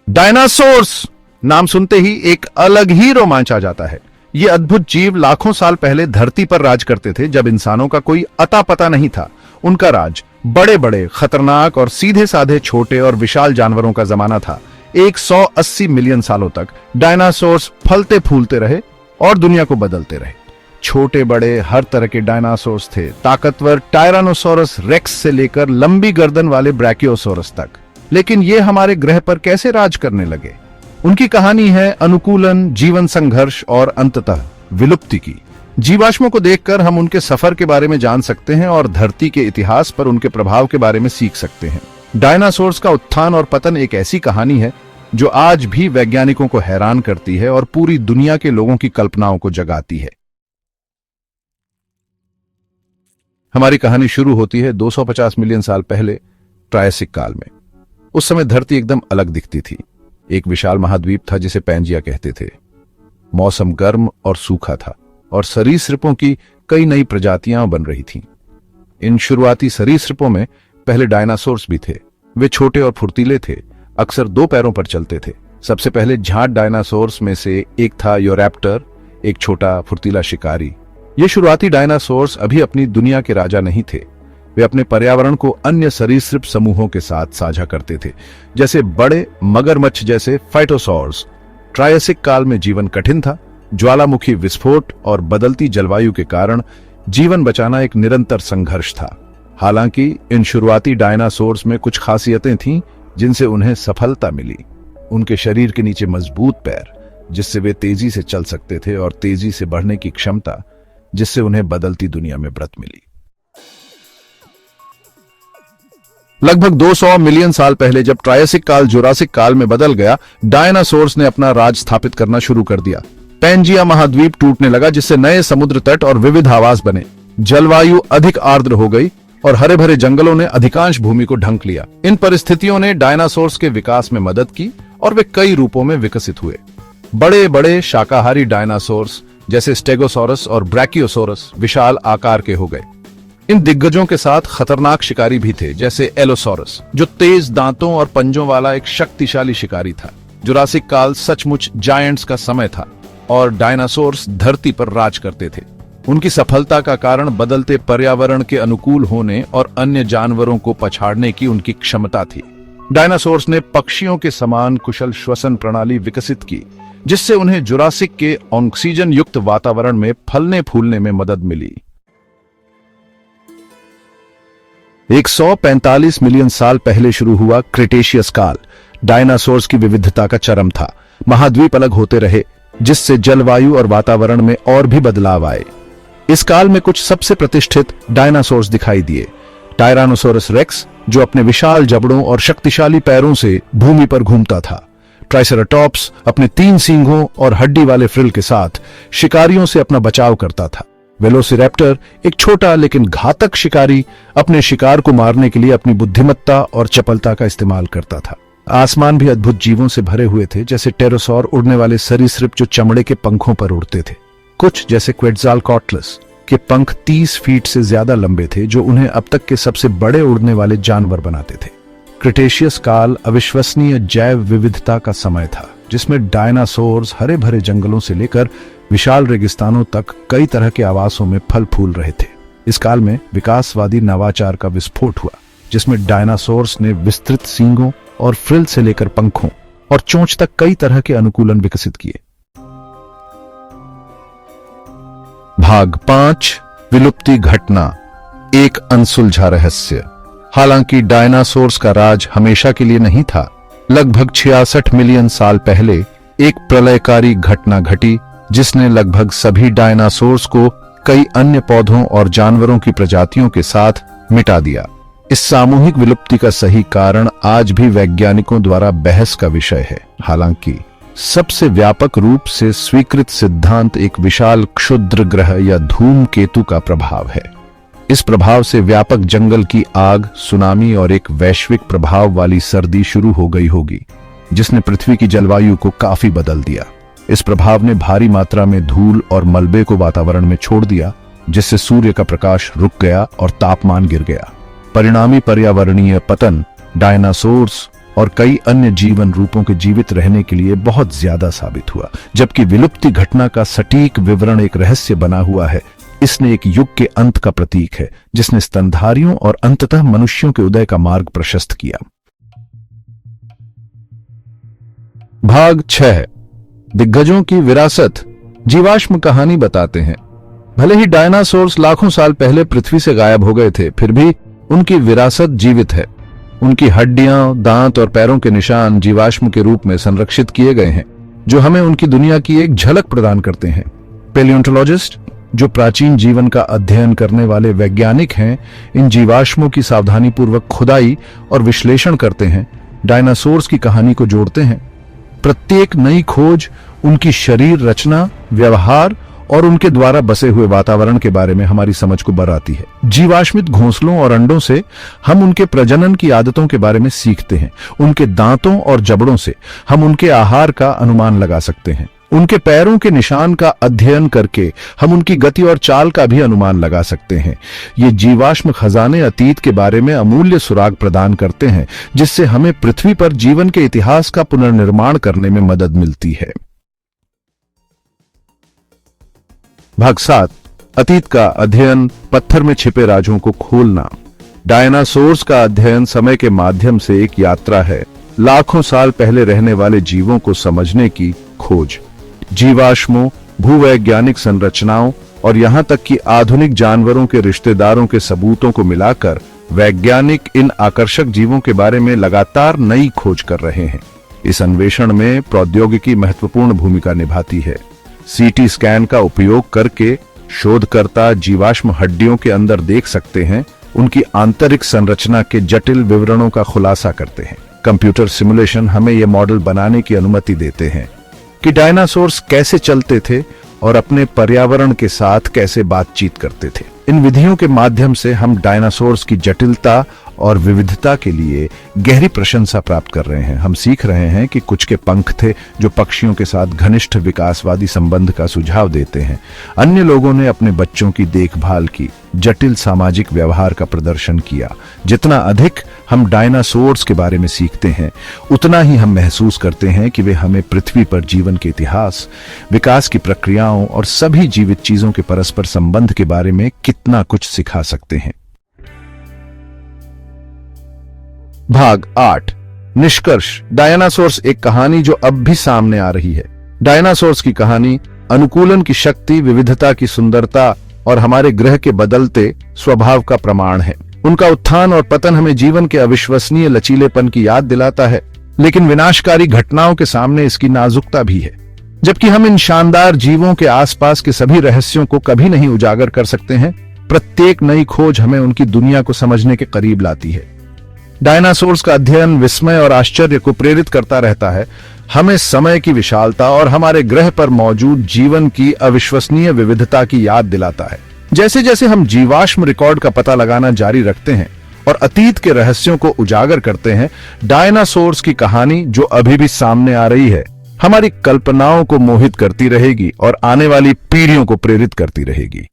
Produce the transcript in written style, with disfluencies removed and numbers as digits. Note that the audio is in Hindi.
डायनासोर्स नाम सुनते ही एक अलग ही रोमांच आ जाता है। ये अद्भुत जीव लाखों साल पहले धरती पर राज करते थे, जब इंसानों का कोई अता पता नहीं था। उनका राज बड़े बड़े, खतरनाक और सीधे साधे छोटे और विशाल जानवरों का जमाना था। 180 मिलियन सालों तक डायनासोर्स फलते फूलते रहे और दुनिया को बदलते रहे। छोटे बड़े हर तरह के डायनासोर्स थे, ताकतवर टायरानोसोरस रेक्स से लेकर लंबी गर्दन वाले ब्रैकियोसोरस तक। लेकिन ये हमारे ग्रह पर कैसे राज करने लगे? उनकी कहानी है अनुकूलन, जीवन संघर्ष और अंततः विलुप्ति की। जीवाश्मों को देखकर हम उनके सफर के बारे में जान सकते हैं और धरती के इतिहास पर उनके प्रभाव के बारे में सीख सकते हैं। डायनासोर्स का उत्थान और पतन एक ऐसी कहानी है जो आज भी वैज्ञानिकों को हैरान करती है और पूरी दुनिया के लोगों की कल्पनाओं को जगाती है। हमारी कहानी शुरू होती है 250 मिलियन साल पहले, ट्रायसिक काल में। उस समय धरती एकदम अलग दिखती थी। एक विशाल महाद्वीप था जिसे पैंजिया कहते थे। मौसम गर्म और सूखा था और सरीसृपों की कई नई प्रजातियां बन रही थीं। इन शुरुआती सरीसृपों में पहले डायनासोर्स भी थे। वे छोटे और फुर्तीले थे, अक्सर 2 पैरों पर चलते थे। सबसे पहले झाट डायनासोर्स में से एक था यूरैप्टर, एक छोटा फुर्तीला शिकारी। ये शुरुआती डायनासोर्स अभी अपनी दुनिया के राजा नहीं थे। वे अपने पर्यावरण को अन्य सरीसृप समूहों के साथ साझा करते थे, जैसे बड़े मगरमच्छ जैसे फाइटोसॉर्स। ट्रायसिक काल में जीवन कठिन था। ज्वालामुखी विस्फोट और बदलती जलवायु के कारण जीवन बचाना एक निरंतर संघर्ष था। हालांकि इन शुरुआती डायनासोर्स में कुछ खासियतें थीं जिनसे उन्हें सफलता मिली। उनके शरीर के नीचे मजबूत पैर, जिससे वे तेजी से चल सकते थे, और तेजी से बढ़ने की क्षमता, जिससे उन्हें बदलती दुनिया में ब्रत मिली। लगभग 200 मिलियन साल पहले जब ट्रायसिक काल जुरासिक काल में बदल गया, डायनासोर्स ने अपना राज स्थापित करना शुरू कर दिया। पैंजिया महाद्वीप टूटने लगा, जिससे नए समुद्र तट और विविध आवास बने। जलवायु अधिक आर्द्र हो गई और हरे भरे जंगलों ने अधिकांश भूमि को ढंक लिया। इन परिस्थितियों ने डायनासोर्स के विकास में मदद की और वे कई रूपों में विकसित हुए। बड़े बड़े शाकाहारी डायनासोर्स जैसे स्टेगोसॉरस और ब्रैकियोसोरस विशाल आकार के हो गए। इन दिग्गजों के साथ खतरनाक शिकारी भी थे, जैसे एलोसॉरस, जो तेज दांतों और पंजों वाला एक शक्तिशाली शिकारी था। जुरासिक काल सचमुच जायंट्स का समय था और डायनासोर्स धरती पर राज करते थे। उनकी सफलता का कारण बदलते पर्यावरण के अनुकूल होने और अन्य जानवरों को पछाड़ने की उनकी क्षमता थी। डायनासोर्स ने पक्षियों के समान कुशल श्वसन प्रणाली विकसित की, जिससे उन्हें जुरासिक के ऑक्सीजन युक्त वातावरण में फलने फूलने में मदद मिली। 145 मिलियन साल पहले शुरू हुआ क्रिटेशियस काल। डायनासोर्स की विविधता का चरम था। महाद्वीप अलग होते रहे, जिससे जलवायु और वातावरण में और भी बदलाव आए। इस काल में कुछ सबसे प्रतिष्ठित डायनासोर्स दिखाई दिए। टायरानोसोरस रेक्स, जो अपने विशाल जबड़ों और शक्तिशाली पैरों से भूमि पर घूमता था। ट्राइसेराटॉप्स अपने 3 सींगों और हड्डी वाले फ्रिल के साथ शिकारियों से अपना बचाव करता था। वेलोसिरैप्टर, एक छोटा लेकिन घातक शिकारी, अपने शिकार को मारने के लिए अपनी बुद्धिमत्ता और चपलता का इस्तेमाल करता था। आसमान भी अद्भुत जीवों से भरे हुए थे, जैसे टेरोसॉर, उड़ने वाले सरीसृप जो चमड़े के पंखों पर उड़ते थे। कुछ जैसे क्वेट्ज़ालकॉटलस के पंख 30 फीट से ज्यादा लंबे थे, जो उन्हें अब तक के सबसे बड़े उड़ने वाले जानवर बनाते थे। क्रिटेशियस काल अविश्वसनीय जैव विविधता का समय था, जिसमें डायनासोर्स हरे भरे जंगलों से लेकर विशाल रेगिस्तानों तक कई तरह के आवासों में फल फूल रहे थे। इस काल में विकासवादी नवाचार का विस्फोट हुआ, जिसमें डायनासोर्स ने विस्तृत सींगों और फ्रिल से लेकर पंखों और चोंच तक कई तरह के अनुकूलन विकसित किए। भाग 5, विलुप्ति घटना, एक अनसुलझा रहस्य। हालांकि डायनासोर्स का राज हमेशा के लिए नहीं था। लगभग 66 मिलियन साल पहले एक प्रलयकारी घटना घटी, जिसने लगभग सभी डायनासोर्स को कई अन्य पौधों और जानवरों की प्रजातियों के साथ मिटा दिया। इस सामूहिक विलुप्ति का सही कारण आज भी वैज्ञानिकों द्वारा बहस का विषय है। हालांकि सबसे व्यापक रूप से स्वीकृत सिद्धांत एक विशाल क्षुद्र ग्रह या धूमकेतु का प्रभाव है। इस प्रभाव से व्यापक जंगल की आग, सुनामी और एक वैश्विक प्रभाव वाली सर्दी शुरू हो गई होगी, जिसने पृथ्वी की जलवायु को काफी बदल दिया। इस प्रभाव ने भारी मात्रा में धूल और मलबे को वातावरण में छोड़ दिया, जिससे सूर्य का प्रकाश रुक गया और तापमान गिर गया। परिणामी पर्यावरणीय पतन डायनासोर्स और कई अन्य जीवन रूपों के जीवित रहने के लिए बहुत ज्यादा साबित हुआ। जबकि विलुप्ति घटना का सटीक विवरण एक रहस्य बना हुआ है, इसने एक युग के अंत का प्रतीक है जिसने स्तनधारियों और अंततः मनुष्यों के उदय का मार्ग प्रशस्त किया। भाग 6, दिग्गजों की विरासत। जीवाश्म कहानी बताते हैं, भले ही डायनासोर्स लाखों साल पहले पृथ्वी से गायब हो गए थे, फिर भी उनकी विरासत जीवित है। उनकी हड्डियां, दांत और पैरों के निशान जीवाश्म के रूप में संरक्षित किए गए हैं, जो हमें उनकी दुनिया की एक झलक प्रदान करते हैं। पैलियोंटोलॉजिस्ट, जो प्राचीन जीवन का अध्ययन करने वाले वैज्ञानिक हैं, इन जीवाश्मों की सावधानीपूर्वक खुदाई और विश्लेषण करते हैं, डायनासोर्स की कहानी को जोड़ते हैं। प्रत्येक नई खोज उनकी शरीर रचना, व्यवहार और उनके द्वारा बसे हुए वातावरण के बारे में हमारी समझ को बढ़ाती है। जीवाश्मित घोंसलों और अंडों से हम उनके प्रजनन की आदतों के बारे में सीखते हैं। उनके दांतों और जबड़ों से हम उनके आहार का अनुमान लगा सकते हैं। उनके पैरों के निशान का अध्ययन करके हम उनकी गति और चाल का भी अनुमान लगा सकते हैं। ये जीवाश्म खजाने अतीत के बारे में अमूल्य सुराग प्रदान करते हैं, जिससे हमें पृथ्वी पर जीवन के इतिहास का पुनर्निर्माण करने में मदद मिलती है। भाग 7, अतीत का अध्ययन, पत्थर में छिपे राजों को खोलना। डायनासोर्स का अध्ययन समय के माध्यम से एक यात्रा है, लाखों साल पहले रहने वाले जीवों को समझने की खोज। जीवाश्मों, भूवैज्ञानिक संरचनाओं और यहां तक कि आधुनिक जानवरों के रिश्तेदारों के सबूतों को मिलाकर वैज्ञानिक इन आकर्षक जीवों के बारे में लगातार नई खोज कर रहे हैं। इस अन्वेषण में प्रौद्योगिकी महत्वपूर्ण भूमिका निभाती है। सीटी स्कैन का उपयोग करके शोधकर्ता जीवाश्म हड्डियों के अंदर देख सकते हैं, उनकी आंतरिक संरचना के जटिल विवरणों का खुलासा करते हैं। कंप्यूटर सिमुलेशन हमें यह मॉडल बनाने की अनुमति देते हैं कि डायनासोर्स कैसे चलते थे और अपने पर्यावरण के साथ कैसे बातचीत करते थे। इन विधियों के माध्यम से हम डायनासोर्स की जटिलता और विविधता के लिए गहरी प्रशंसा प्राप्त कर रहे हैं। हम सीख रहे हैं कि कुछ के पंख थे जो पक्षियों के साथ घनिष्ठ विकासवादी संबंध का सुझाव देते हैं। अन्य लोगों ने अपने बच्चों की देखभाल की, जटिल सामाजिक व्यवहार का प्रदर्शन किया। जितना अधिक हम डायनासोर्स के बारे में सीखते हैं, उतना ही हम महसूस करते हैं कि वे हमें पृथ्वी पर जीवन के इतिहास, विकास की प्रक्रियाओं और सभी जीवित चीजों के परस्पर संबंध के बारे में कितना कुछ सिखा सकते हैं। भाग 8, निष्कर्ष। डायनासोर्स एक कहानी जो अब भी सामने आ रही है। डायनासोर्स की कहानी अनुकूलन की शक्ति, विविधता की सुंदरता और हमारे ग्रह के बदलते स्वभाव का प्रमाण है। उनका उत्थान और पतन हमें जीवन के अविश्वसनीय लचीलेपन की याद दिलाता है, लेकिन विनाशकारी घटनाओं के सामने इसकी नाजुकता भी है। जबकि हम इन शानदार जीवों के आसपास के सभी रहस्यों को कभी नहीं उजागर कर सकते हैं, प्रत्येक नई खोज हमें उनकी दुनिया को समझने के करीब लाती है। डायनासोर्स का अध्ययन विस्मय और आश्चर्य को प्रेरित करता रहता है, हमें समय की विशालता और हमारे ग्रह पर मौजूद जीवन की अविश्वसनीय विविधता की याद दिलाता है। जैसे जैसे हम जीवाश्म रिकॉर्ड का पता लगाना जारी रखते हैं और अतीत के रहस्यों को उजागर करते हैं, डायनासोर्स की कहानी जो अभी भी सामने आ रही है, हमारी कल्पनाओं को मोहित करती रहेगी और आने वाली पीढ़ियों को प्रेरित करती रहेगी।